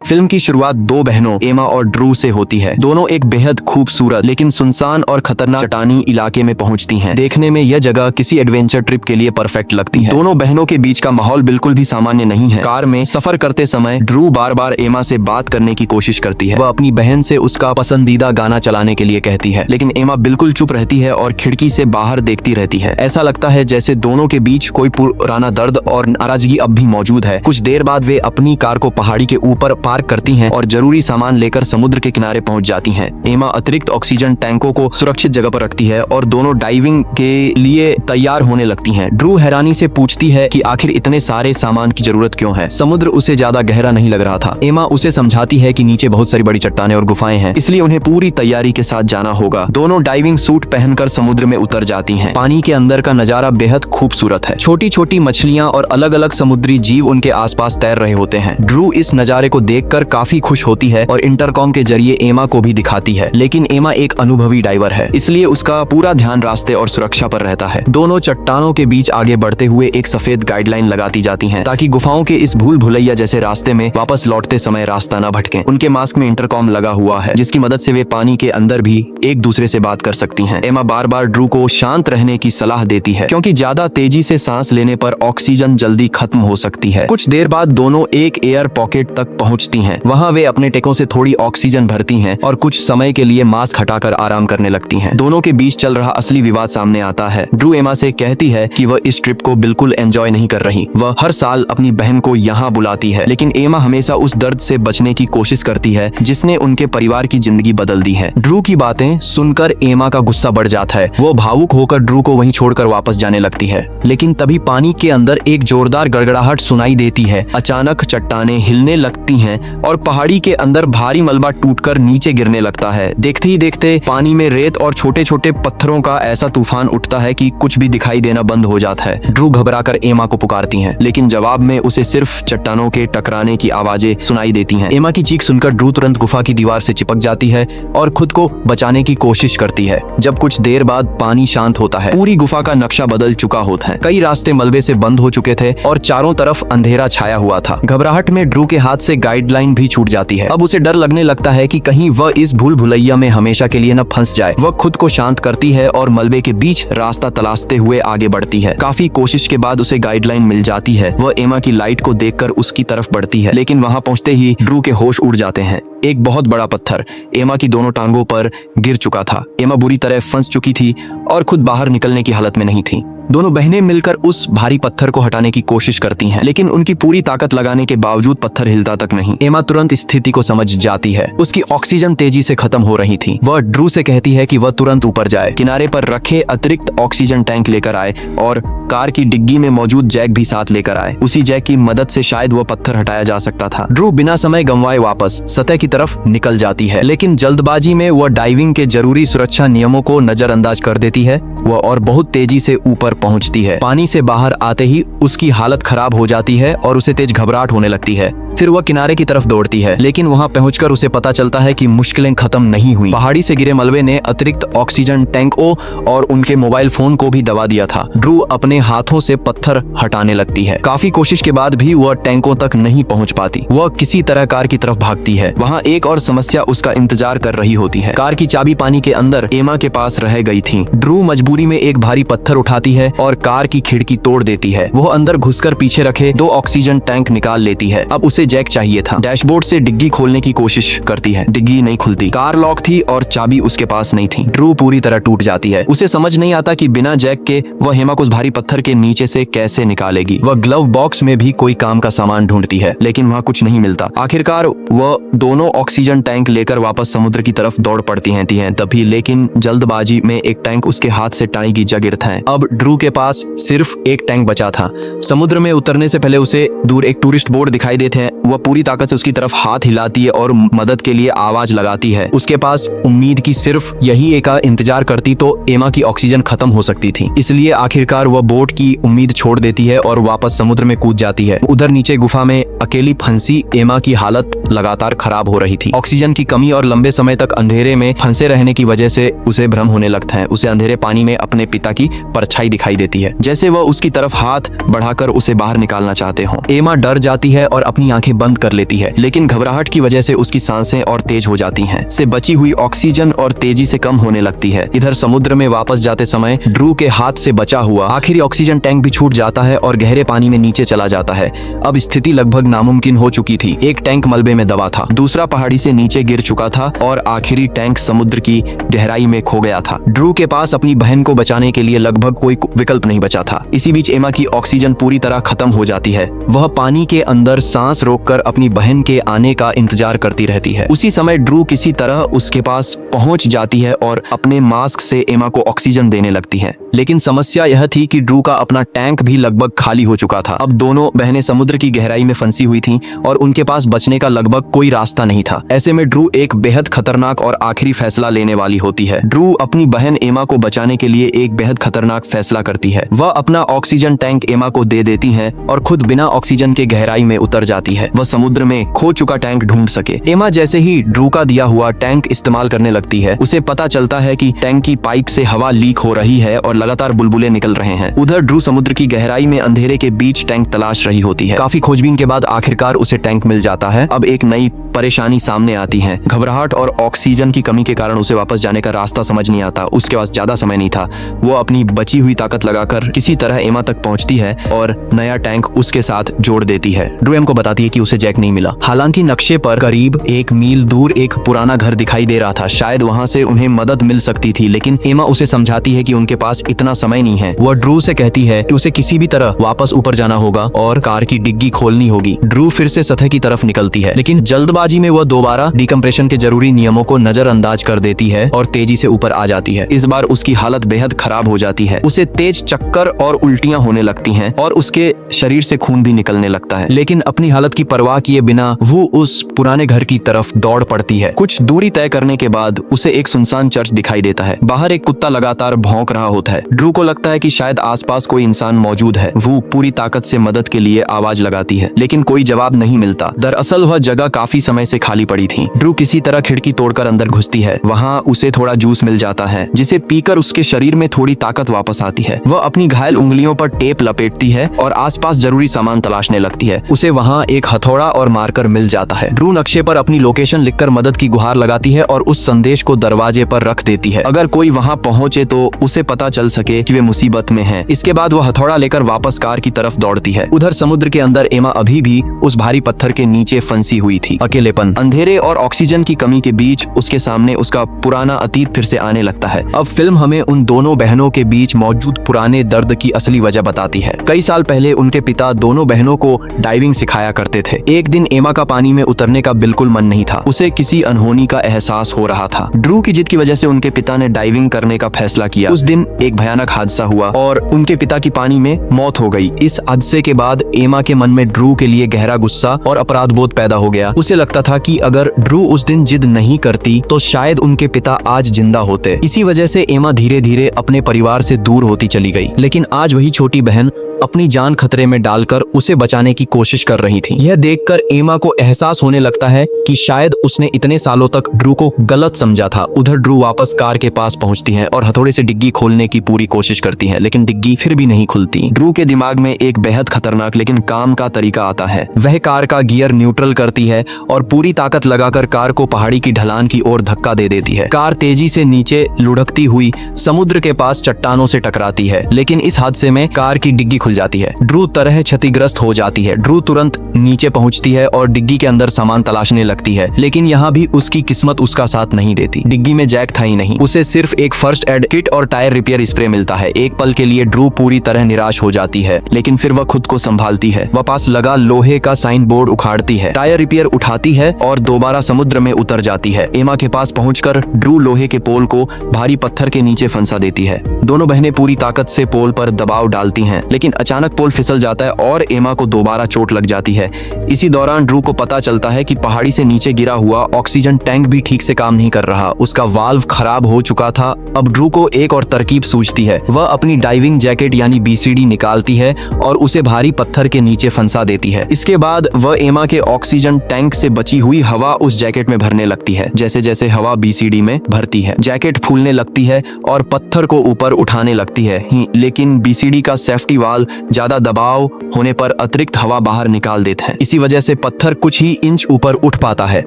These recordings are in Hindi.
फिल्म की शुरुआत दो बहनों एमा और ड्रू से होती है। दोनों एक बेहद खूबसूरत लेकिन सुनसान और खतरनाक चट्टानी इलाके में पहुंचती हैं। देखने में यह जगह किसी एडवेंचर ट्रिप के लिए परफेक्ट लगती है। दोनों बहनों के बीच का माहौल बिल्कुल भी सामान्य नहीं है। कार में सफर करते समय ड्रू बार बार एमा से बात करने की कोशिश करती है। वह अपनी बहन से उसका पसंदीदा गाना चलाने के लिए कहती है, लेकिन एमा बिल्कुल चुप रहती है और खिड़की से बाहर देखती रहती है। ऐसा लगता है जैसे दोनों के बीच कोई पुराना दर्द और नाराजगी अब भी मौजूद है। कुछ देर बाद वे अपनी कार को पहाड़ी के ऊपर पार्क करती हैं और जरूरी सामान लेकर समुद्र के किनारे पहुंच जाती हैं। एमा अतिरिक्त ऑक्सीजन टैंकों को सुरक्षित जगह पर रखती है और दोनों डाइविंग के लिए तैयार होने लगती हैं। ड्रू हैरानी से पूछती है कि आखिर इतने सारे सामान की जरूरत क्यों है। समुद्र उसे ज्यादा गहरा नहीं लग रहा था। एमा उसे समझाती है कि नीचे बहुत सारी बड़ी चट्टानें और गुफाएं हैं, इसलिए उन्हें पूरी तैयारी के साथ जाना होगा। दोनों डाइविंग सूट पहनकर समुद्र में उतर जाती हैं। पानी के अंदर का नजारा बेहद खूबसूरत है। छोटी छोटी मछलियां और अलग अलग समुद्री जीव उनके आसपास तैर रहे होते हैं। ड्रू इस नजारे को देखकर काफी खुश होती है और इंटरकॉम के जरिए एमा को भी दिखाती है, लेकिन एमा एक अनुभवी डाइवर है, इसलिए उसका पूरा ध्यान रास्ते और सुरक्षा पर रहता है। दोनों चट्टानों के बीच आगे बढ़ते हुए एक सफेद गाइडलाइन लगाती जाती हैं ताकि गुफाओं के इस भूल भुलैया जैसे रास्ते में वापस लौटते समय रास्ता न भटके। उनके मास्क में इंटरकॉम लगा हुआ है, जिसकी मदद से वे पानी के अंदर भी एक दूसरे से बात कर सकती हैं। एमा बार बार ड्रू को शांत रहने की सलाह देती है, क्योंकि ज्यादा तेजी से सांस लेने पर ऑक्सीजन जल्दी खत्म हो सकती है। कुछ देर बाद दोनों एक एयर पॉकेट तक पहुंचती हैं। वहां वे अपने टेकों से थोड़ी ऑक्सीजन भरती हैं और कुछ समय के लिए मास्क हटाकर आराम करने लगती हैं। दोनों के बीच चल रहा असली विवाद सामने आता है। ड्रू एमा से कहती है कि वह इस ट्रिप को बिल्कुल एंजॉय नहीं कर रही। वह हर साल अपनी बहन को यहाँ बुलाती है, लेकिन एमा हमेशा उस दर्द से बचने की कोशिश करती है जिसने उनके परिवार की जिंदगी बदल दी है। ड्रू की बातें सुनकर एमा का गुस्सा बढ़ जाता है। वो भावुक होकर ड्रू को वहीं छोड़कर वापस जाने लगती है, लेकिन तभी पानी के अंदर एक जोरदार गड़गड़ाहट सुनाई देती है। अचानक चट्टानें हिलने लगती हैं और पहाड़ी के अंदर भारी मलबा टूटकर नीचे गिरने लगता है। देखते ही देखते पानी में रेत और छोटे छोटे पत्थरों का ऐसा तूफान उठता है कि कुछ भी दिखाई देना बंद हो जाता है। ड्रू घबराकर एमा को पुकारती हैं, लेकिन जवाब में उसे सिर्फ चट्टानों के टकराने की आवाजें सुनाई देती हैं। एमा की चीख सुनकर ड्रू तुरंत गुफा की दीवार से चिपक जाती है और खुद को बचाने की कोशिश करती है। जब कुछ देर बाद पानी शांत होता है, पूरी गुफा का नक्शा बदल चुका होता है। कई रास्ते मलबे से बंद हो चुके थे और चारों तरफ अंधेरा छाया हुआ था। घबराहट में ड्रू के हाथ से गाइडलाइन भी छूट जाती है। अब उसे डर लगने लगता है कि कहीं वह इस भूल भुलैया में हमेशा के लिए न फंस जाए। वह खुद को शांत करती है और मलबे के बीच रास्ता तलाशते हुए आगे बढ़ती है। काफी कोशिश के बाद उसे गाइडलाइन मिल जाती है। वह एमा की लाइट को देखकर उसकी तरफ बढ़ती है, लेकिन वहां पहुंचते ही ड्रू के होश उड़ जाते हैं। एक बहुत बड़ा पत्थर एमा की दोनों टांगों पर गिर चुका था। एमा बुरी तरह फंस चुकी थी और खुद बाहर निकलने की हालत में नहीं थी। दोनों बहनें मिलकर उस भारी पत्थर को हटाने की कोशिश करती हैं, लेकिन उनकी पूरी ताकत लगाने के बावजूद पत्थर हिलता तक नहीं। एमा तुरंत स्थिति को समझ जाती है। उसकी ऑक्सीजन तेजी से खत्म हो रही थी। वह ड्रू से कहती है कि वह तुरंत ऊपर जाए, किनारे पर रखे अतिरिक्त ऑक्सीजन टैंक लेकर आए और कार की डिग्गी में मौजूद जैक भी साथ लेकर आए। उसी जैक की मदद से शायद वह पत्थर हटाया जा सकता था। ड्रू बिना समय गंवाए वापस सतह की तरफ निकल जाती है, लेकिन जल्दबाजी में वह डाइविंग के जरूरी सुरक्षा नियमों को नजरअंदाज कर देती है। वह और बहुत तेजी से ऊपर पहुंचती है। पानी से बाहर आते ही उसकी हालत खराब हो जाती है और उसे तेज घबराहट होने लगती है। फिर वह किनारे की तरफ दौड़ती है, लेकिन वहां पहुंचकर उसे पता चलता है कि मुश्किलें खत्म नहीं हुई। पहाड़ी से गिरे मलबे ने अतिरिक्त ऑक्सीजन टैंकों और उनके मोबाइल फोन को भी दबा दिया था। ड्रू अपने हाथों से पत्थर हटाने लगती है। काफी कोशिश के बाद भी वह टैंकों तक नहीं पहुंच पाती। वह किसी तरह कार की तरफ भागती है। वहां एक और समस्या उसका इंतजार कर रही होती है। कार की चाबी पानी के अंदर एमा के पास रह गई थी। ड्रू मजबूरी में एक भारी पत्थर उठाती है और कार की खिड़की तोड़ देती है। वह अंदर घुसकर पीछे रखे 2 ऑक्सीजन टैंक निकाल लेती है। अब उसे जैक चाहिए था। डैशबोर्ड से डिग्गी खोलने की कोशिश करती है। डिग्गी नहीं खुलती। कार लॉक थी और चाबी उसके पास नहीं थी। ड्रू पूरी तरह टूट जाती है। उसे समझ नहीं आता कि बिना जैक के वह एमा को उस भारी पत्थर के नीचे से कैसे निकालेगी। वह ग्लव बॉक्स में भी कोई काम का सामान ढूंढती है, लेकिन वहाँ कुछ नहीं मिलता। आखिरकार वह दोनों ऑक्सीजन टैंक लेकर वापस समुद्र की तरफ दौड़ पड़ती हैं तभी, लेकिन जल्दबाजी में एक टैंक उसके हाथ से टाई की जा गिरता है। अब ड्रू के पास सिर्फ एक टैंक बचा था। समुद्र में उतरने से पहले उसे दूर एक टूरिस्ट बोर्ड दिखाई देते हैं। वह पूरी ताकत से उसकी तरफ हाथ हिलाती है और मदद के लिए आवाज लगाती है। उसके पास उम्मीद की सिर्फ यही एक इंतजार करती तो एमा की ऑक्सीजन खत्म हो सकती थी। इसलिए आखिरकार वह बोट की उम्मीद छोड़ देती है और वापस समुद्र में कूद जाती है। उधर नीचे गुफा में अकेली फंसी एमा की हालत लगातार खराब हो रही थी। ऑक्सीजन की कमी और लंबे समय तक अंधेरे में फंसे रहने की वजह से उसे भ्रम होने लगता है। उसे अंधेरे पानी में अपने पिता की परछाई दिखाई देती है, जैसे वह उसकी तरफ हाथ बढ़ाकर उसे बाहर निकालना चाहते हो। एमा डर जाती है और अपनी आंखें आंखें बंद कर लेती है, लेकिन घबराहट की वजह से उसकी सांसें और तेज हो जाती हैं। से बची हुई ऑक्सीजन और तेजी से कम होने लगती है। इधर समुद्र में वापस जाते समय ड्रू के हाथ से बचा हुआ आखिरी ऑक्सीजन टैंक भी छूट जाता है और गहरे पानी में नीचे चला जाता है। अब स्थिति लगभग नामुमकिन हो चुकी थी। एक टैंक मलबे में दबा था, दूसरा पहाड़ी से नीचे गिर चुका था और आखिरी टैंक समुद्र की गहराई में खो गया था। ड्रू के पास अपनी बहन को बचाने के लिए लगभग कोई विकल्प नहीं बचा था। इसी बीच एमा की ऑक्सीजन पूरी तरह खत्म हो जाती है। वह पानी के अंदर सांस रोककर अपनी बहन के आने का इंतजार करती रहती है। उसी समय ड्रू किसी तरह उसके पास पहुंच जाती है और अपने मास्क से एमा को ऑक्सीजन देने लगती है। लेकिन समस्या यह थी कि ड्रू का अपना टैंक भी लगभग खाली हो चुका था। अब दोनों बहनें समुद्र की गहराई में फंसी हुई थीं और उनके पास बचने का लगभग कोई रास्ता नहीं था। ऐसे में ड्रू एक बेहद खतरनाक और आखिरी फैसला लेने वाली होती है। ड्रू अपनी बहन एमा को बचाने के लिए एक बेहद खतरनाक फैसला करती है। वह अपना ऑक्सीजन टैंक एमा को दे देती है और खुद बिना ऑक्सीजन के गहराई में उतर जाती है। वह समुद्र में खो चुका टैंक ढूंढ सके। एमा जैसे ही ड्रू का दिया हुआ टैंक इस्तेमाल करने लगती है, उसे पता चलता है कि टैंक की पाइप से हवा लीक हो रही है और लगातार बुलबुले निकल रहे हैं। उधर ड्रू समुद्र की गहराई में अंधेरे के बीच टैंक तलाश रही होती है। काफी खोजबीन के बाद आखिरकार उसे टैंक मिल जाता है। अब एक नई परेशानी सामने आती है। घबराहट और ऑक्सीजन की कमी के कारण उसे वापस जाने का रास्ता समझ नहीं आता। उसके पास ज्यादा समय नहीं था। वो अपनी बची हुई ताकत लगाकर किसी तरह एमा तक पहुंचती है और नया टैंक उसके साथ जोड़ देती है। ड्रू एम को बताती है कि उसे जैक नहीं मिला। हालांकि नक्शे पर करीब 1 मील दूर एक पुराना घर दिखाई दे रहा था। शायद वहां से उन्हें मदद मिल सकती थी, लेकिन एमा उसे समझाती है कि उनके पास इतना समय नहीं है। वह ड्रू से कहती है कि उसे किसी भी तरह वापस ऊपर जाना होगा और कार की डिग्गी खोलनी होगी। ड्रू फिर से सतह की तरफ निकलती है, लेकिन जल्दबाजी में वह दोबारा डिकम्प्रेशन के जरूरी नियमों को नजरअंदाज कर देती है और तेजी से ऊपर आ जाती है। इस बार उसकी हालत बेहद खराब हो जाती है। उसे तेज चक्कर और उल्टियां होने लगती हैं और उसके शरीर से खून भी निकलने लगता है। लेकिन अपनी हालत की परवाह किए बिना वो उस पुराने घर की तरफ दौड़ पड़ती है। कुछ दूरी तय करने के बाद उसे एक सुनसान चर्च दिखाई देता है। बाहर एक कुत्ता लगातार भौंक रहा होता है। ड्रू को लगता है कि शायद आसपास कोई इंसान मौजूद है। वो पूरी ताकत से मदद के लिए आवाज लगाती है, लेकिन कोई जवाब नहीं मिलता। दरअसल वह जगह काफी समय से खाली पड़ी थी। ड्रू किसी तरह खिड़की तोड़कर अंदर घुसती है। वहाँ उसे थोड़ा जूस मिल जाता है, जिसे पीकर उसके शरीर में थोड़ी ताकत वापस आती है। वह अपनी घायल उंगलियों पर टेप लपेटती है और आसपास जरूरी सामान तलाशने लगती है। उसे वहाँ एक हथौड़ा और मार्कर मिल जाता है। ड्रू नक्शे पर अपनी लोकेशन लिखकर मदद की गुहार लगाती है और उस संदेश को दरवाजे पर रख देती है। अगर कोई वहाँ पहुँचे तो उसे पता चल सके कि वे मुसीबत में हैं। इसके बाद वह हथौड़ा लेकर वापस कार की तरफ दौड़ती है। उधर समुद्र के अंदर एमा अभी भी उस भारी पत्थर के नीचे फंसी हुई थी। अकेलेपन, अंधेरे और ऑक्सीजन की कमी के बीच उसके सामने उसका पुराना अतीत फिर से आने लगता है। अब फिल्म हमें उन दोनों बहनों के बीच मौजूद पुराने दर्द की असली वजह बताती है। कई साल पहले उनके पिता दोनों बहनों को डाइविंग सिखाया करते थे। एक दिन एमा का पानी में उतरने का बिल्कुल मन नहीं था। उसे किसी अनहोनी का एहसास हो रहा था। ड्रू की जिद की वजह से उनके पिता ने डाइविंग करने का फैसला किया। उस दिन एक भयानक हादसा हुआ और उनके पिता की पानी में मौत हो गई। इस हादसे के बाद एमा के मन में ड्रू के लिए गहरा गुस्सा और अपराध बोध पैदा हो गया। उसे लगता था कि अगर ड्रू उस दिन जिद नहीं करती तो शायद उनके पिता आज जिंदा होते। इसी वजह से एमा धीरे धीरे अपने परिवार से दूर होती चली गई। लेकिन आज वही छोटी बहन अपनी जान खतरे में डालकर उसे बचाने की कोशिश कर रही थी। यह देखकर एमा को एहसास होने लगता है कि शायद उसने इतने सालों तक ड्रू को गलत समझा था। उधर ड्रू वापस कार के पास पहुंचती है और हथौड़े से डिग्गी खोलने की पूरी कोशिश करती है, लेकिन डिग्गी फिर भी नहीं खुलती। ड्रू के दिमाग में एक बेहद खतरनाक लेकिन काम का तरीका आता है। वह कार का गियर न्यूट्रल करती है और पूरी ताकत लगाकर कार को पहाड़ी की ढलान की ओर धक्का दे देती है। कार तेजी से नीचे लुढ़कती हुई समुद्र के पास चट्टानों से टकराती है, लेकिन इस हादसे में कार की डिग्गी खुल जाती है। ड्रू तरह क्षतिग्रस्त हो जाती है। ड्रू तुरंत नीचे पहुंचती है और डिग्गी के अंदर सामान तलाशने लगती है, लेकिन यहाँ भी उसकी किस्मत उसका साथ नहीं देती। डिग्गी में जैक था ही नहीं, उसे सिर्फ एक फर्स्ट एड किट और टायर रिपेयर स्प्रे मिलता है। एक पल के लिए ड्रू पूरी तरह निराश हो जाती है, लेकिन फिर वह खुद को संभालती है। वह पास लगा लोहे का साइन बोर्ड उखाड़ती है, टायर रिपेयर उठाती है और दोबारा समुद्र में उतर जाती है। एमा के पास पहुंचकर ड्रू लोहे के पोल को भारी पत्थर के नीचे फंसा देती है। दोनों बहनें पूरी ताकत से पोल पर दबाव डालती हैं, लेकिन अचानक पोल फिसल जाता है और एमा को दोबारा चोट लग जाती है। इसी दौरान ड्रू को पता चलता है कि पहाड़ी से नीचे गिरा हुआ ऑक्सीजन टैंक भी ठीक से काम नहीं कर रहा। उसका वाल्व खराब हो चुका था। अब ड्रू को एक और तरकीब सूझती है। वह अपनी डाइविंग जैकेट यानी BCD निकालती है और उसे भारी पत्थर के नीचे फंसा देती है। इसके बाद वह एमा के ऑक्सीजन टैंक से बची हुई हवा उस जैकेट में भरने लगती है। जैसे जैसे हवा बीसीडी में भरती है, जैकेट फूलने लगती है और पत्थर को ऊपर उठाने लगती है लेकिन बीसीडी का सेफ्टी वाल्व ज्यादा दबाव होने पर अतिरिक्त हवा बाहर निकाल देता है। इसी वजह से पत्थर कुछ ही इंच ऊपर उठ पाता है।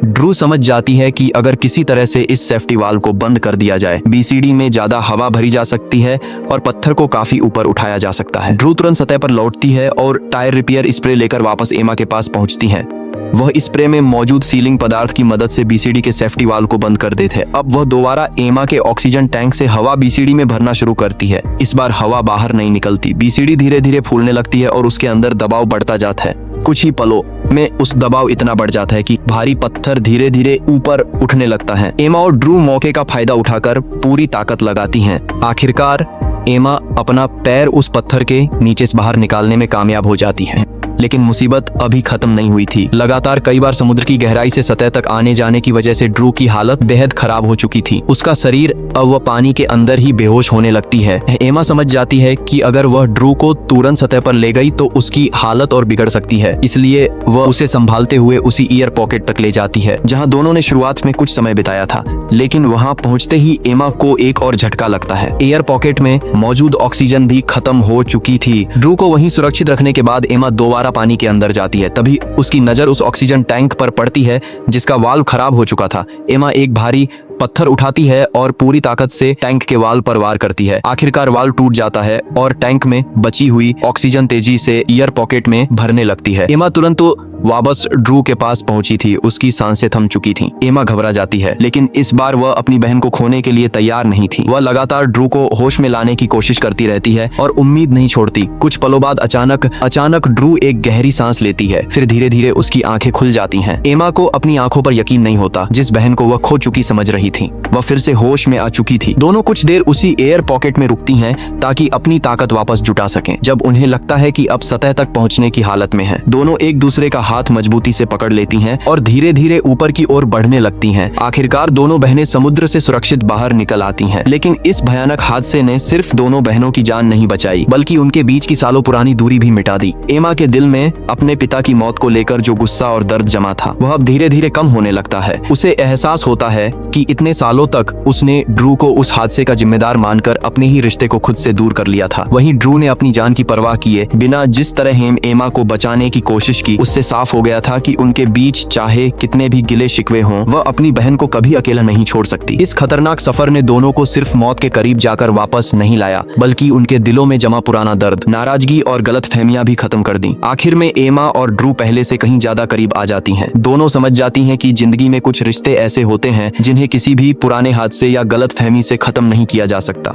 ड्रू समझ जाती है कि अगर किसी तरह से इस सेफ्टी वाल्व को बंद कर दिया जाए, बीसीडी में ज्यादा हवा भरी जा सकती है और पत्थर को काफी ऊपर उठाया जा सकता है। ड्रू तुरंत सतह पर लौटती है और टायर रिपेयर स्प्रे लेकर वापस एमा के पास पहुंचती है। वह स्प्रे में मौजूद सीलिंग पदार्थ की मदद से बीसीडी के सेफ्टी वाल्व को बंद कर देते हैं। अब वह दोबारा एमा के ऑक्सीजन टैंक से हवा बीसीडी में भरना शुरू करती है। इस बार हवा बाहर नहीं निकलती। बीसीडी धीरे धीरे फूलने लगती है और उसके अंदर दबाव बढ़ता जाता है। कुछ ही पलों में उस दबाव इतना बढ़ जाता है कि भारी पत्थर धीरे धीरे ऊपर उठने लगता है। एमा और ड्रू मौके का फायदा उठाकर पूरी ताकत लगाती हैं। आखिरकार एमा अपना पैर उस पत्थर के नीचे से बाहर निकालने में कामयाब हो जाती है। लेकिन मुसीबत अभी खत्म नहीं हुई थी। लगातार कई बार समुद्र की गहराई से सतह तक आने जाने की वजह से ड्रू की हालत बेहद खराब हो चुकी थी। उसका शरीर अब वह पानी के अंदर ही बेहोश होने लगती है। एमा समझ जाती है कि अगर वह ड्रू को तुरंत सतह पर ले गई तो उसकी हालत और बिगड़ सकती है। इसलिए वह उसे संभालते हुए उसी ईयर पॉकेट तक ले जाती है जहाँ दोनों ने शुरुआत में कुछ समय बिताया था। लेकिन वहाँ पहुँचते ही एमा को एक और झटका लगता है। एयर पॉकेट में मौजूद ऑक्सीजन भी खत्म हो चुकी थी। ड्रू को वहीं सुरक्षित रखने के बाद एमा दोबारा पानी के अंदर जाती है। तभी उसकी नजर उस ऑक्सीजन टैंक पर पड़ती है जिसका वाल्व खराब हो चुका था। एमा एक भारी पत्थर उठाती है और पूरी ताकत से टैंक के वाल्व पर वार करती है। आखिरकार वाल्व टूट जाता है और टैंक में बची हुई ऑक्सीजन तेजी से ईयर पॉकेट में भरने लगती है। एमा तुरंत वापस ड्रू के पास पहुंची थी। उसकी सांसें थम चुकी थीं। एमा घबरा जाती है, लेकिन इस बार वह अपनी बहन को खोने के लिए तैयार नहीं थी। वह लगातार ड्रू को होश में लाने की कोशिश करती रहती है और उम्मीद नहीं छोड़ती। कुछ पलों बाद अचानक ड्रू एक गहरी सांस लेती है। फिर धीरे धीरे उसकी आंखें खुल जाती हैं। एमा को अपनी आंखों पर यकीन नहीं होता। जिस बहन को वह खो चुकी समझ रही थी, वह फिर से होश में आ चुकी थी। दोनों कुछ देर उसी एयर पॉकेट में रुकती हैं ताकि अपनी ताकत वापस जुटा सकें। जब उन्हें लगता है कि अब सतह तक पहुंचने की हालत में हैं, दोनों एक दूसरे का हाथ मजबूती से पकड़ लेती हैं और धीरे धीरे ऊपर की ओर बढ़ने लगती हैं। आखिरकार दोनों बहनें समुद्र से सुरक्षित बाहर निकल आती हैं। लेकिन इस भयानक हादसे ने सिर्फ दोनों बहनों की जान नहीं बचाई, बल्कि उनके बीच की सालों पुरानी दूरी भी मिटा दी। एमा के दिल में अपने पिता की मौत को लेकर जो गुस्सा और दर्द जमा था, वह अब धीरे धीरे कम होने लगता है। उसे एहसास होता है कि इतने सालों तक उसने ड्रू को उस हादसे का जिम्मेदार मानकर अपने ही रिश्ते को खुद से दूर कर लिया था। वहीं ड्रू ने अपनी जान की परवाह किए बिना जिस तरह एमा को बचाने की कोशिश की, उससे साफ हो गया था कि उनके बीच चाहे कितने भी गिले शिकवे हों, वह अपनी बहन को कभी अकेला नहीं छोड़ सकती। इस खतरनाक सफर ने दोनों को सिर्फ मौत के करीब जाकर वापस नहीं लाया, बल्कि उनके दिलों में जमा पुराना दर्द, नाराजगी और गलतफहमियां भी खत्म कर दी। आखिर में एमा और ड्रू पहले से कहीं ज्यादा करीब आ जाती हैं। दोनों समझ जाती हैं कि जिंदगी में कुछ रिश्ते ऐसे होते हैं जिन्हें किसी भी पुराने हादसे या गलतफहमी से खत्म नहीं किया जा सकता।